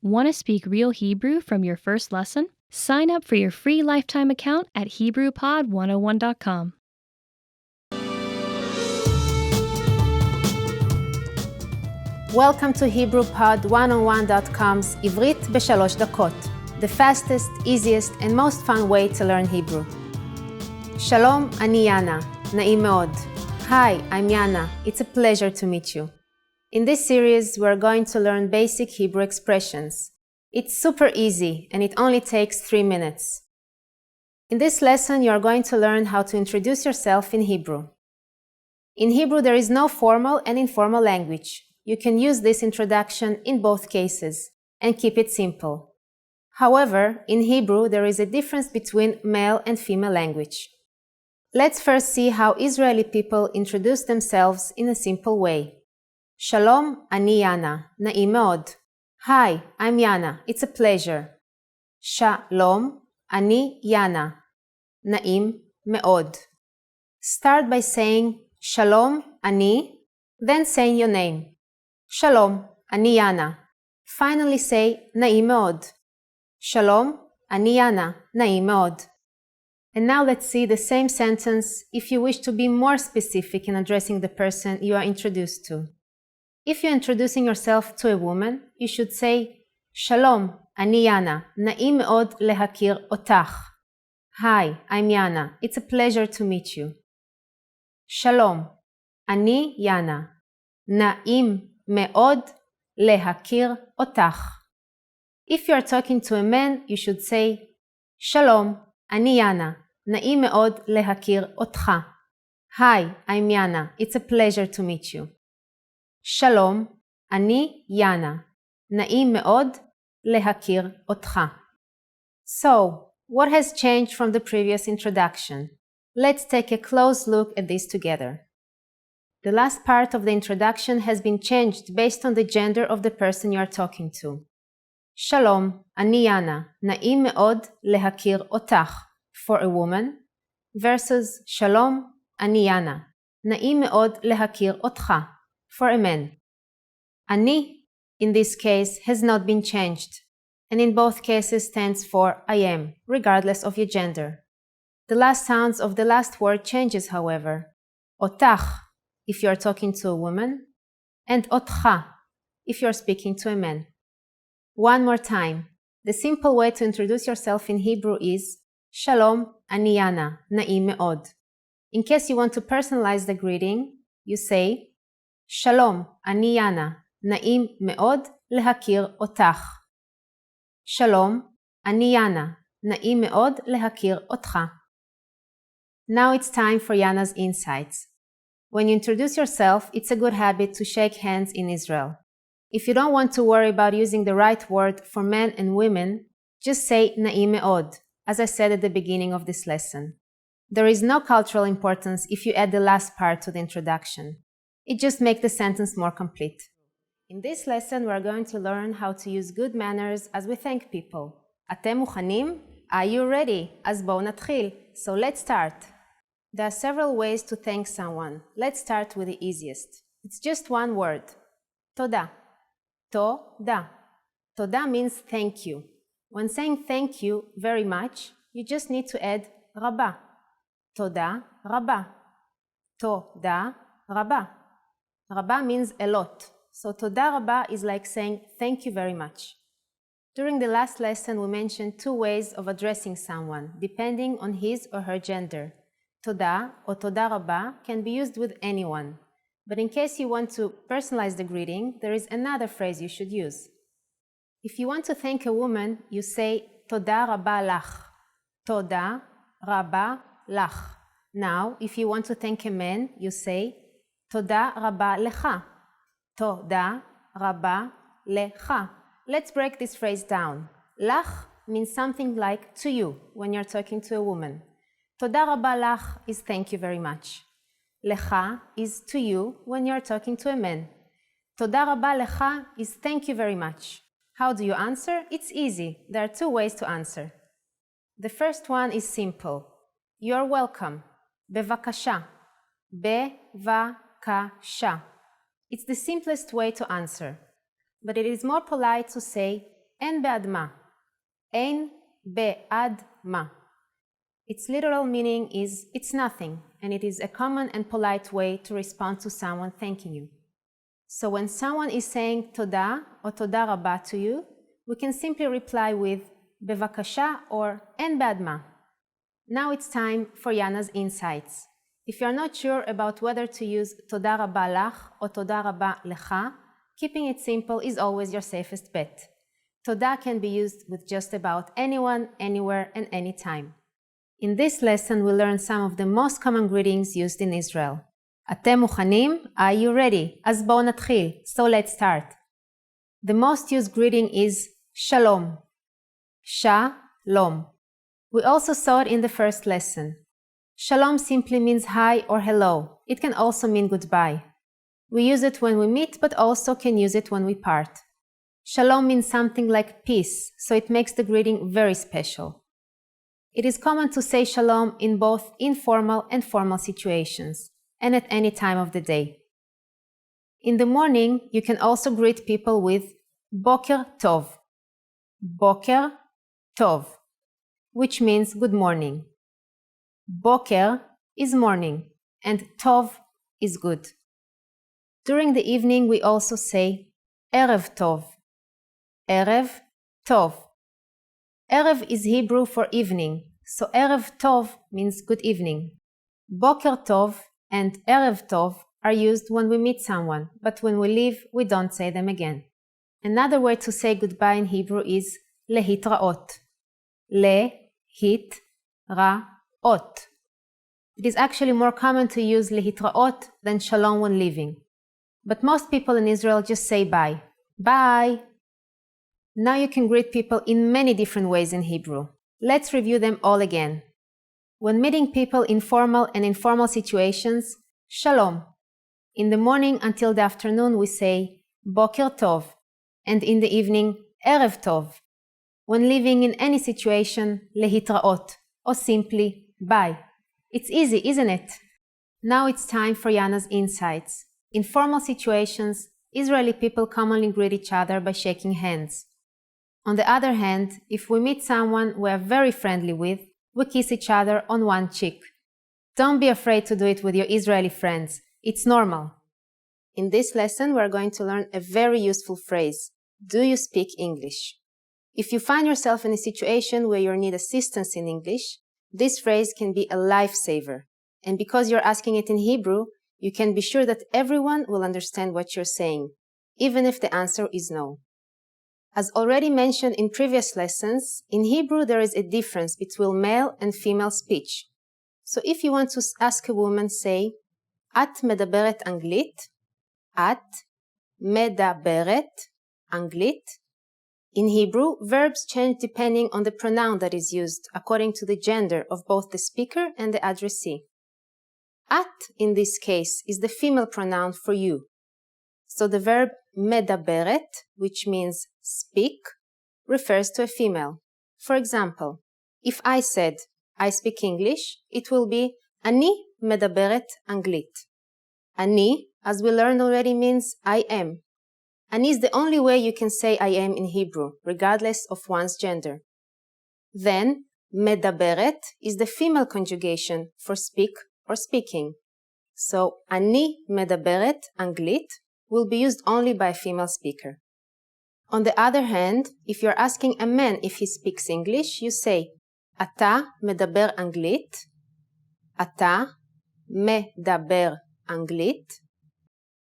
Want to speak real Hebrew from your first lesson? Sign up for your free lifetime account at HebrewPod101.com. Welcome to HebrewPod101.com's עברית בשלוש דקות, the fastest, easiest and most fun way to learn Hebrew. Shalom, אני יאנה. נעים מאוד. Hi, I'm Yana. It's a pleasure to meet you. In this series, we're going to learn basic Hebrew expressions. It's super easy and it only takes 3 minutes. In this lesson, you're going to learn how to introduce yourself in Hebrew. In Hebrew, there is no formal and informal language. You can use this introduction in both cases and keep it simple. However, in Hebrew, there is a difference between male and female language. Let's first see how Israeli people introduce themselves in a simple way. Shalom, אני יאנה. נעים מאוד. Hi, I'm Yana. It's a pleasure. Shalom, אני יאנה. נעים מאוד. Start by saying Shalom, אני, then saying your name. Shalom, אני יאנה. Finally say נעים מאוד. Shalom, אני יאנה. נעים מאוד. And now let's see the same sentence if you wish to be more specific in addressing the person you are introduced to. If you're introducing yourself to a woman, you should say Shalom, אני יאנה. נעים מאוד להכיר אותך. Hi, I'm Yana. It's a pleasure to meet you. Shalom, אני יאנה. נעים מאוד להכיר אותך. If you are talking to a man, you should say Shalom, אני יאנה. נעים מאוד להכיר אותך. Hi, I'm Yana. It's a pleasure to meet you. Shalom, אני יאנה. נעים מאוד להכיר אותך. So, what has changed from the previous introduction? Let's take a close look at this together. The last part of the introduction has been changed based on the gender of the person you are talking to. Shalom, אני יאנה. נעים מאוד להכיר אותך. For a woman, versus Shalom, אני יאנה. נעים מאוד להכיר אותך. For a man. אני, in this case, has not been changed, and in both cases stands for I am, regardless of your gender. The last sounds of the last word changes, however. אותך, if you are talking to a woman, and אותך, if you are speaking to a man. One more time. The simple way to introduce yourself in Hebrew is Shalom, אני יאנה. נעים מאוד. In case you want to personalize the greeting, you say Shalom, אני יאנה. נעים מאוד להכיר אותך. Shalom, אני יאנה. נעים מאוד להכיר אותך. Now it's time for Yana's insights. When you introduce yourself, it's a good habit to shake hands in Israel. If you don't want to worry about using the right word for men and women, just say נעים מאוד, as I said at the beginning of this lesson. There is no cultural importance if you add the last part to the introduction. It just makes the sentence more complete. In this lesson, we're going to learn how to use good manners as we thank people. אתם מוכנים? Are you ready? אז בואו נתחיל. So let's start. There are several ways to thank someone. Let's start with the easiest. It's just one word. תודה. תודה. תודה means thank you. When saying thank you very much, you just need to add רבה. תודה רבה. תודה רבה. רבה means a lot. So תודה רבה is like saying thank you very much. During the last lesson, we mentioned 2 ways of addressing someone, depending on his or her gender. תודה or תודה רבה can be used with anyone. But in case you want to personalize the greeting, there is another phrase you should use. If you want to thank a woman, you say תודה רבה לך. תודה רבה לך. Now, if you want to thank a man, you say תודה רבה לך. תודה רבה לך. Let's break this phrase down. לך means something like to you when you're talking to a woman. תודה רבה לך is thank you very much. לך is to you when you're talking to a man. תודה רבה לך is thank you very much. How do you answer? It's easy. There are 2 ways to answer. The first one is simple. You're welcome. בבקשה. בבקשה. It's the simplest way to answer. But it is more polite to say אין בעד מה. אין בעד מה. Its literal meaning is it's nothing, and it is a common and polite way to respond to someone thanking you. So when someone is saying תודה or תודה רבה to you, we can simply reply with בבקשה or אין בעד מה. Now it's time for Yana's insights. If you are not sure about whether to use תודה רבה לך or תודה רבה לך, keeping it simple is always your safest bet. תודה can be used with just about anyone, anywhere, and anytime. In this lesson, we'll learn some of the most common greetings used in Israel. אתם מוכנים? Are you ready? אז בואו נתחיל. So let's start. The most used greeting is Shalom. Shalom. We also saw it in the first lesson. Shalom simply means hi or hello. It can also mean goodbye. We use it when we meet, but also can use it when we part. Shalom means something like peace, so it makes the greeting very special. It is common to say shalom in both informal and formal situations, and at any time of the day. In the morning, you can also greet people with Boker Tov. Boker Tov, which means good morning. Boker is morning, and Tov is good. During the evening, we also say Erev Tov. Erev Tov. Erev is Hebrew for evening, so Erev Tov means good evening. Boker Tov and Erev Tov are used when we meet someone, but when we leave, we don't say them again. Another way to say goodbye in Hebrew is lehitraot. Lehitraot. It is actually more common to use lehitraot than shalom when leaving. But most people in Israel just say bye. Bye! Now you can greet people in many different ways in Hebrew. Let's review them all again. When meeting people in formal and informal situations, Shalom. In the morning until the afternoon we say Boker Tov, and in the evening Erev Tov. When living in any situation, Lehitraot, or simply bye. It's easy, isn't it? Now it's time for Yana's insights. In formal situations, Israeli people commonly greet each other by shaking hands. On the other hand, if we meet someone we are very friendly with, we kiss each other on one cheek. Don't be afraid to do it with your Israeli friends. It's normal. In this lesson, we're going to learn a very useful phrase. Do you speak English? If you find yourself in a situation where you need assistance in English, this phrase can be a lifesaver. And because you're asking it in Hebrew, you can be sure that everyone will understand what you're saying, even if the answer is no. As already mentioned in previous lessons, in Hebrew there is a difference between male and female speech. So if you want to ask a woman, say, את מדברת אנגלית? את מדברת אנגלית? In Hebrew, verbs change depending on the pronoun that is used, according to the gender of both the speaker and the addressee. At, in this case, is the female pronoun for you. So the verb מדברת, which means speak, refers to a female. For example, if I said, I speak English, it will be אני מדברת אנגלית. אני, as we learned already, means I am. Ani is the only way you can say I am in Hebrew, regardless of one's gender. Then, מדברת is the female conjugation for speak or speaking. So, אני מדברת אנגלית will be used only by a female speaker. On the other hand, if you're asking a man if he speaks English, you say, אתה מדבר אנגלית? אתה מדבר אנגלית?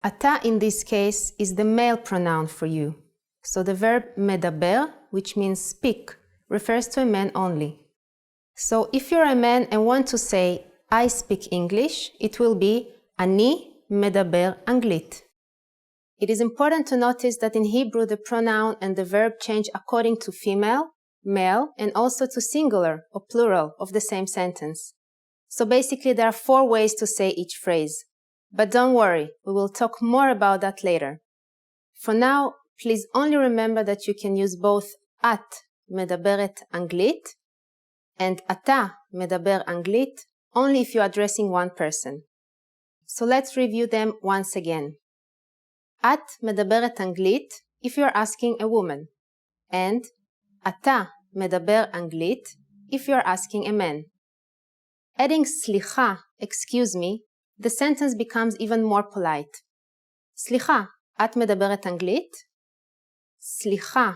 אתה in this case is the male pronoun for you. So the verb מדבר, which means speak, refers to a man only. So if you're a man and want to say, I speak English, it will be אני מדבר אנגלית. It is important to notice that in Hebrew the pronoun and the verb change according to female, male, and also to singular or plural of the same sentence. So basically there are 4 ways to say each phrase. But don't worry, we will talk more about that later. For now, please only remember that you can use both את מדברת אנגלית and אתה מדבר אנגלית only if you're addressing one person. So let's review them once again. את מדברת אנגלית if you're asking a woman, and אתה מדבר אנגלית if you're asking a man. Adding סליחה, excuse me, the sentence becomes even more polite. סליחה, את מדברת אנגלית? סליחה,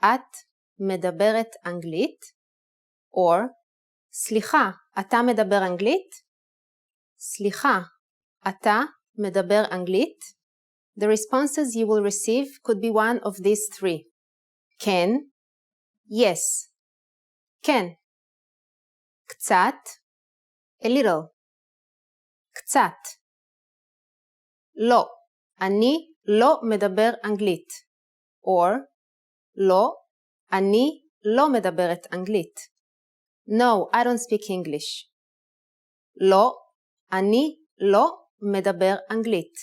את מדברת אנגלית? Or, סליחה, אתה מדבר אנגלית? סליחה, אתה מדבר אנגלית? The responses you will receive could be one of these three. כן, yes, כן. קצת, a little. קצת. לא, אני לא מדבר אנגלית. Or, לא, אני לא מדברת אנגלית. No, I don't speak English. לא, אני לא מדבר אנגלית.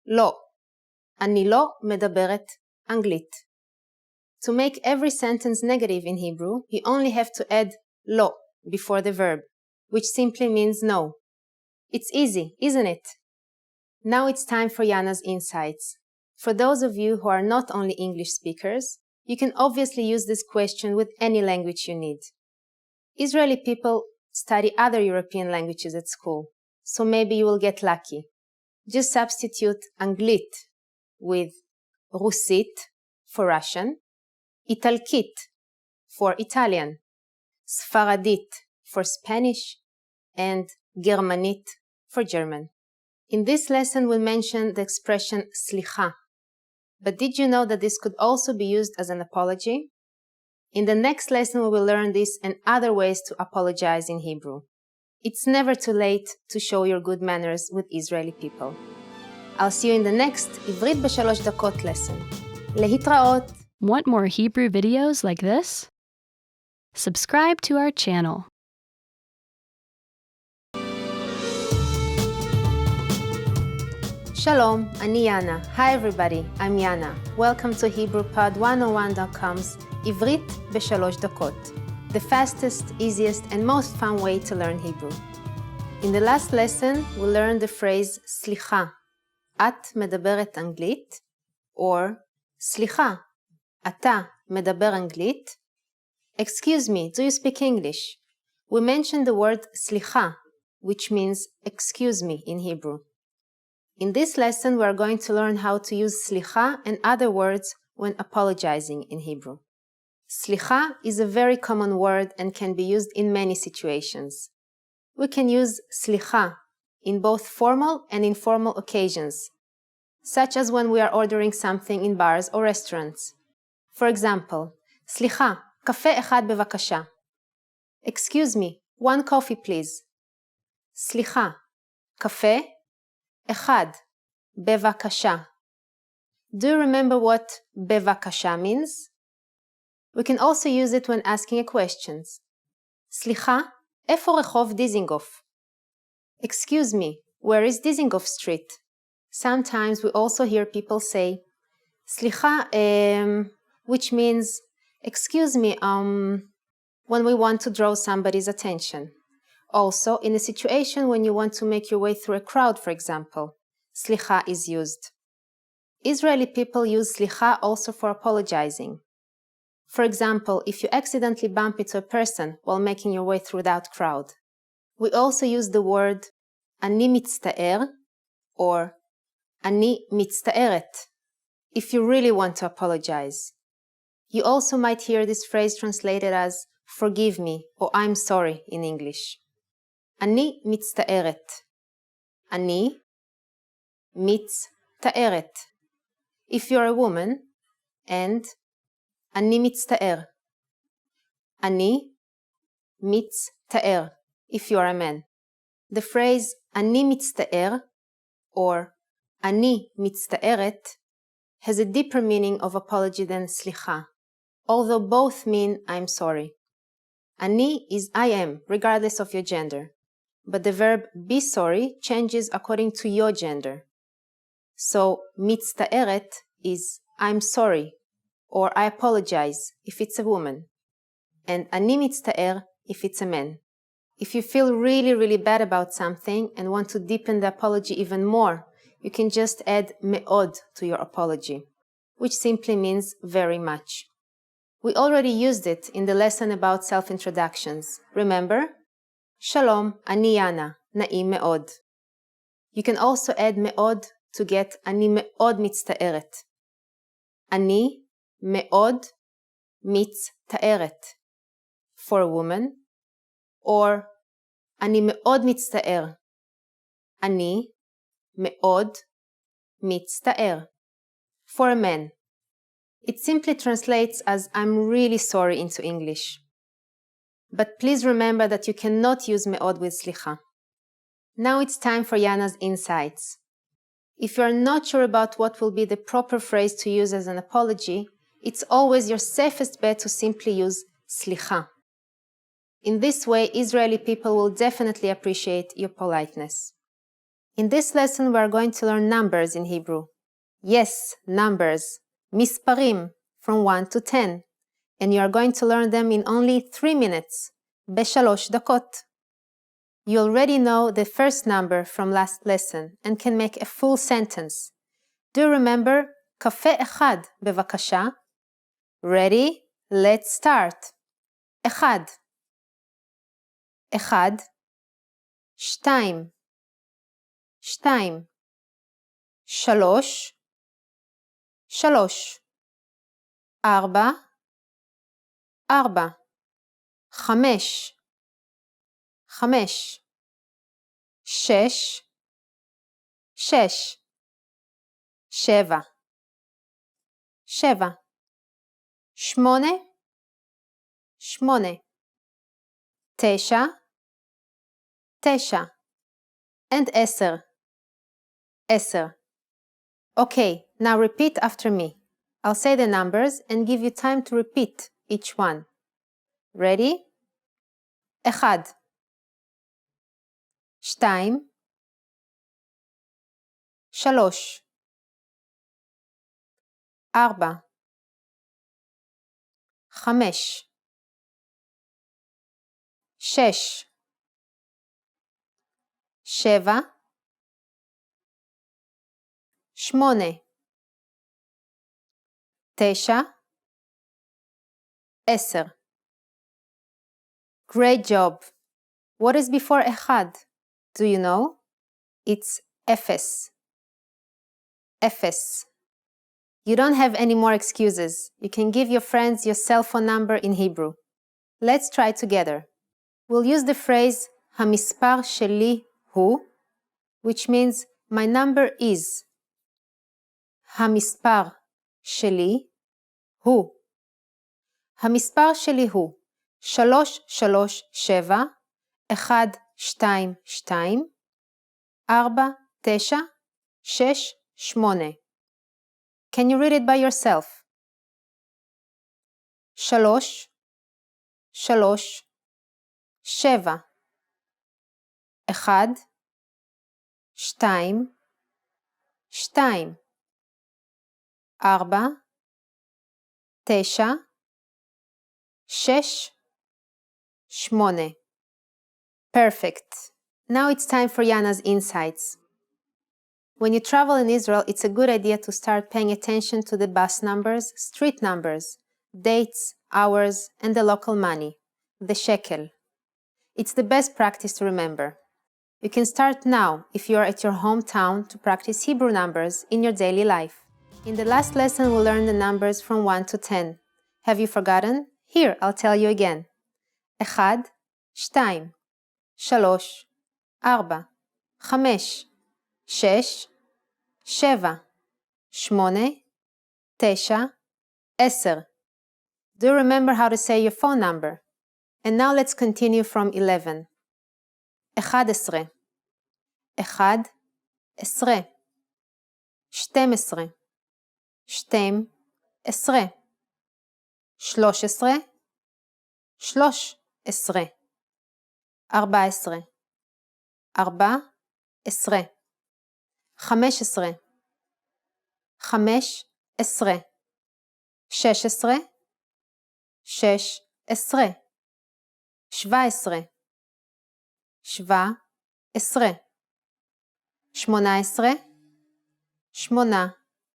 לא, אני לא מדברת אנגלית. To make every sentence negative in Hebrew, you only have to add לא before the verb, which simply means no. It's easy, isn't it? Now it's time for Yana's insights. For those of you who are not only English speakers, you can obviously use this question with any language you need. Israeli people study other European languages at school, so maybe you will get lucky. Just substitute Anglit with Russit for Russian, Italkit for Italian, Sfaradit for Spanish, and Germanit for German. In this lesson, we mentioned the expression slicha. But did you know that this could also be used as an apology? In the next lesson, we will learn this and other ways to apologize in Hebrew. It's never too late to show your good manners with Israeli people. I'll see you in the next עברית ב3 דקות lesson. להתראות! Want more Hebrew videos like this? Subscribe to our channel. Shalom, אני יאנה. Hi everybody, I'm Yana. Welcome to HebrewPod101.com's עברית ב3 דקות, the fastest, easiest, and most fun way to learn Hebrew. In the last lesson, we learned the phrase סליחה, את מדברת אנגלית, or סליחה, אתה מדבר אנגלית. Excuse me, do you speak English? We mentioned the word סליחה, which means excuse me in Hebrew. In this lesson, we are going to learn how to use סליחה and other words when apologizing in Hebrew. סליחה is a very common word and can be used in many situations. We can use סליחה in both formal and informal occasions, such as when we are ordering something in bars or restaurants. For example, סליחה, קפה אחד בבקשה. Excuse me, one coffee please. סליחה, קפה אחד בבקשה. Do you remember what בבקשה means? We can also use it when asking a question. סליחה, איפה רחוב דיזינגוף? Excuse me, where is Dizengoff Street? Sometimes we also hear people say, סליחה, which means, excuse me, when we want to draw somebody's attention. Also, in a situation when you want to make your way through a crowd, for example, סליחה is used. Israeli people use סליחה also for apologizing. For example, if you accidentally bump into a person while making your way through that crowd. We also use the word אני מצטער or אני מצטערת if you really want to apologize. You also might hear this phrase translated as forgive me or I'm sorry in English. אני מצטערת. אני מצטערת if you're a woman, and אני מצטער. אני מצטער if you're a man. The phrase אני מצטער or אני מצטערת has a deeper meaning of apology than סליחה, although both mean I'm sorry. אני is I am, regardless of your gender, but the verb be sorry changes according to your gender. So מצטערת is I'm sorry or I apologize if it's a woman, and אני מצטער if it's a man. If you feel really bad about something and want to deepen the apology even more, you can just add מאוד to your apology, which simply means very much. We already used it in the lesson about self-introductions. Remember? Shalom, ani Yana, na'im me'od. You can also add me'od to get ani me'od mitzta'eret. Ani me'od mitzta'eret for a woman, or ani me'od mitzta'er. Ani me'od mitzta'er for a man. It simply translates as I'm really sorry into English. But please remember that you cannot use me'od with slicha. Now it's time for Yana's insights. If you are not sure about what will be the proper phrase to use as an apology, it's always your safest bet to simply use slicha. In this way, Israeli people will definitely appreciate your politeness. In this lesson, we are going to learn numbers in Hebrew. Yes, numbers. Misparim, from 1 to 10. And you are going to learn them in only 3 minutes. Beshalosh dakot. You already know the first number from last lesson and can make a full sentence. Do you remember? Kafe echad, bevakasha. Ready? Let's start. Echad. Echad. Shtaim. Shtaim. Shalosh. Shalosh. Arba. Arba. Chamesh. Chamesh. Shesh. Shesh. Sheva. Sheva. Shmone. Shmone. Tesha. Tesha. And Eser. Eser. Okay, now repeat after me. I'll say the numbers and give you time to repeat each one. Ready? Echad. Shtaim. Shalosh. Arba. Chamesh. Shesh. Sheva. Shmone. Tesha. Eser. Great job. What is before Echad? Do you know? It's Efes. Efes. You don't have any more excuses. You can give your friends your cell phone number in Hebrew. Let's try together. We'll use the phrase Hamispar sheli hu, which means my number is. Hamispar sheli hu. Hamispar sheli hu 337 122 496. Can you read it by yourself? 3 3 7 1 2 2 4 9 6 8. Perfect. Now it's time for Yana's insights. When you travel in Israel, it's a good idea to start paying attention to the bus numbers, street numbers, dates, hours, and the local money, the shekel. It's the best practice to remember. You can start now if you are at your hometown to practice Hebrew numbers in your daily life. In the last lesson, we learned the numbers from 1 to 10. Have you forgotten? Here, I'll tell you again. 1, 2, 3, 4, 5, 6, 7, 8, 9, 10. Do you remember how to say your phone number? And now let's continue from 11. 11, 11, 12, 12, 13, 13, 14, 15, 15,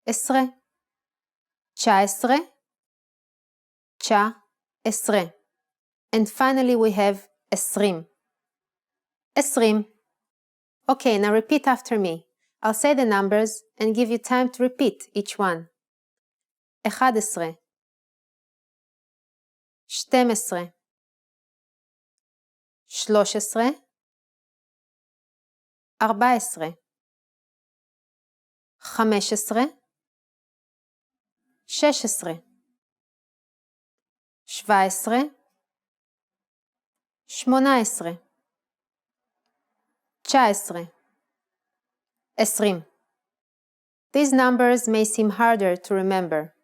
16, 16, 17, 17, 18, 18, 19, 19. And finally we have 20. 20. Okay, now repeat after me. I'll say the numbers and give you time to repeat each one. 11, 12, 13, 14, 15, 16, 17, 18, 19, 20. These numbers may seem harder to remember,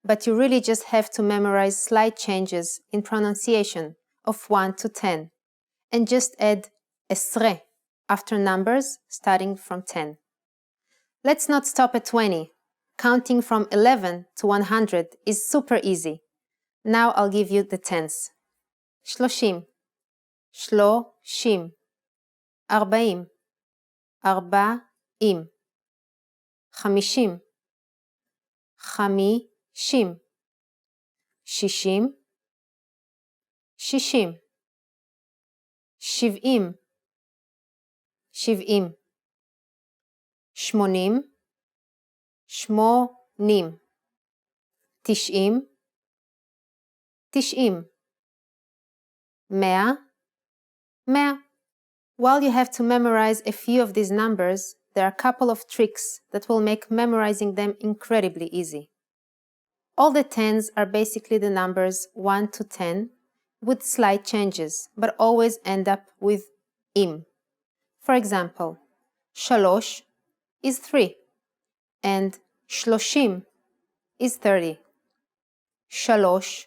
but you really just have to memorize slight changes in pronunciation of 1 to 10, and just add esre after numbers starting from 10. Let's not stop at 20. Counting from 11 to 100 is super easy. Now I'll give you the tens. 30, 30, 40, 40, 50, 50, 60, 60, 70, 70, 80, 80, 90, 90, 100, 100. While you have to memorize a few of these numbers, there are a couple of tricks that will make memorizing them incredibly easy. All the tens are basically the numbers 1 to 10 with slight changes, but always end up with im. For example, 3 is 3 and 30 is 30. 3,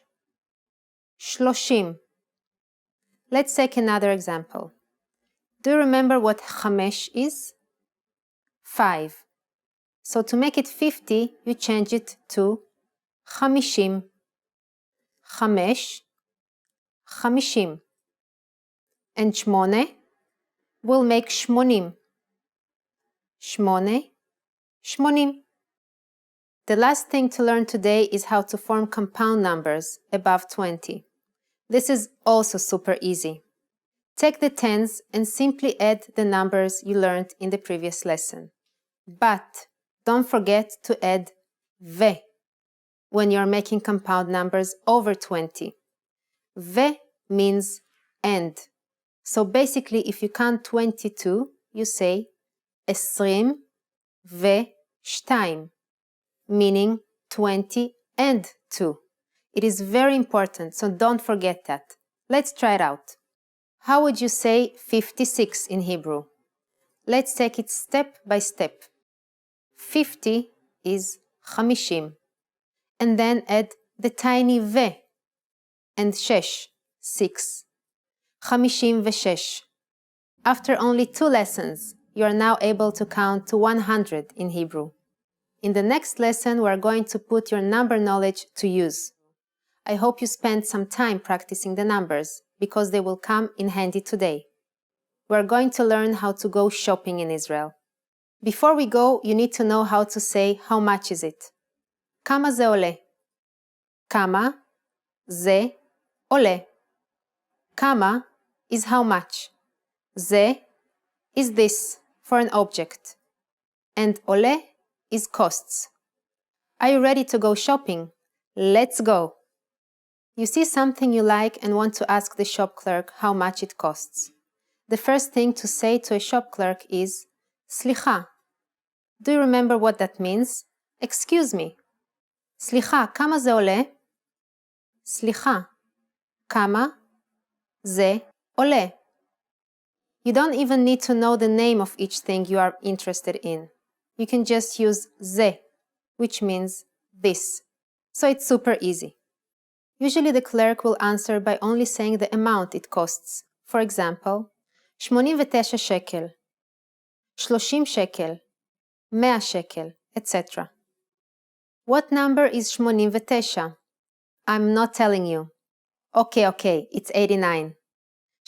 30. Let's take another example. Do you remember what chamesh is? 5. So to make it 50, you change it to chamishim. Chamesh, chamishim. And shmone will make shmonim. Shmone, shmonim. The last thing to learn today is how to form compound numbers above 20. This is also super easy. Take the tens and simply add the numbers you learned in the previous lesson. But don't forget to add ve when you're making compound numbers over 20. Ve means and. So basically, if you count 22, you say 22, meaning 20 and 2. It is very important, so don't forget that. Let's try it out. How would you say 56 in Hebrew? Let's take it step by step. 50 is chamishim, and then add the tiny ve, and shesh, 6. Chamishim veshesh. After only 2 lessons, you are now able to count to 100 in Hebrew. In the next lesson, we are going to put your number knowledge to use. I hope you spend some time practicing the numbers, because they will come in handy today. We are going to learn how to go shopping in Israel. Before we go, you need to know how to say how much is it. Kama ze ole? Kama ze ole. Kama is how much. Ze is this for an object. And ole is costs. Are you ready to go shopping? Let's go! You see something you like and want to ask the shop clerk how much it costs. The first thing to say to a shop clerk is Slicha. Do you remember what that means? Excuse me. Slicha, kama ze ole? Slicha, kama ze ole? You don't even need to know the name of each thing you are interested in. You can just use ze, which means this. So it's super easy. Usually the clerk will answer by only saying the amount it costs. For example, 89 shekel, 30 shekel, 100 shekel, etc. What number is 89? I'm not telling you. Okay, it's 89.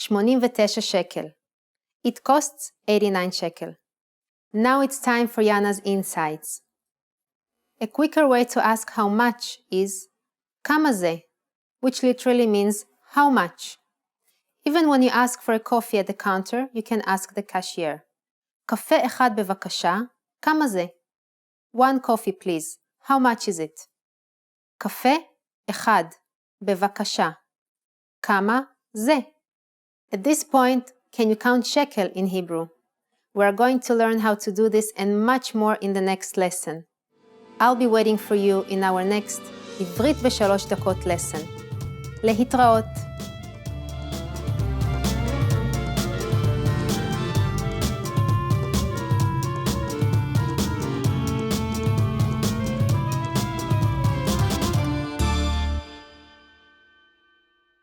89 shekel. It costs 89 shekel. Now it's time for Yana's insights. A quicker way to ask how much is kama ze. which literally means how much. Even when you ask for a coffee at the counter, you can ask the cashier. קפה אחד בבקשה, כמה זה? 1 coffee please. How much is it? קפה אחד בבקשה. כמה זה? At this point, can you count shekel in Hebrew? We are going to learn how to do this and much more in the next lesson. I'll be waiting for you in our next עברית ב3 דקות lesson. להתראות.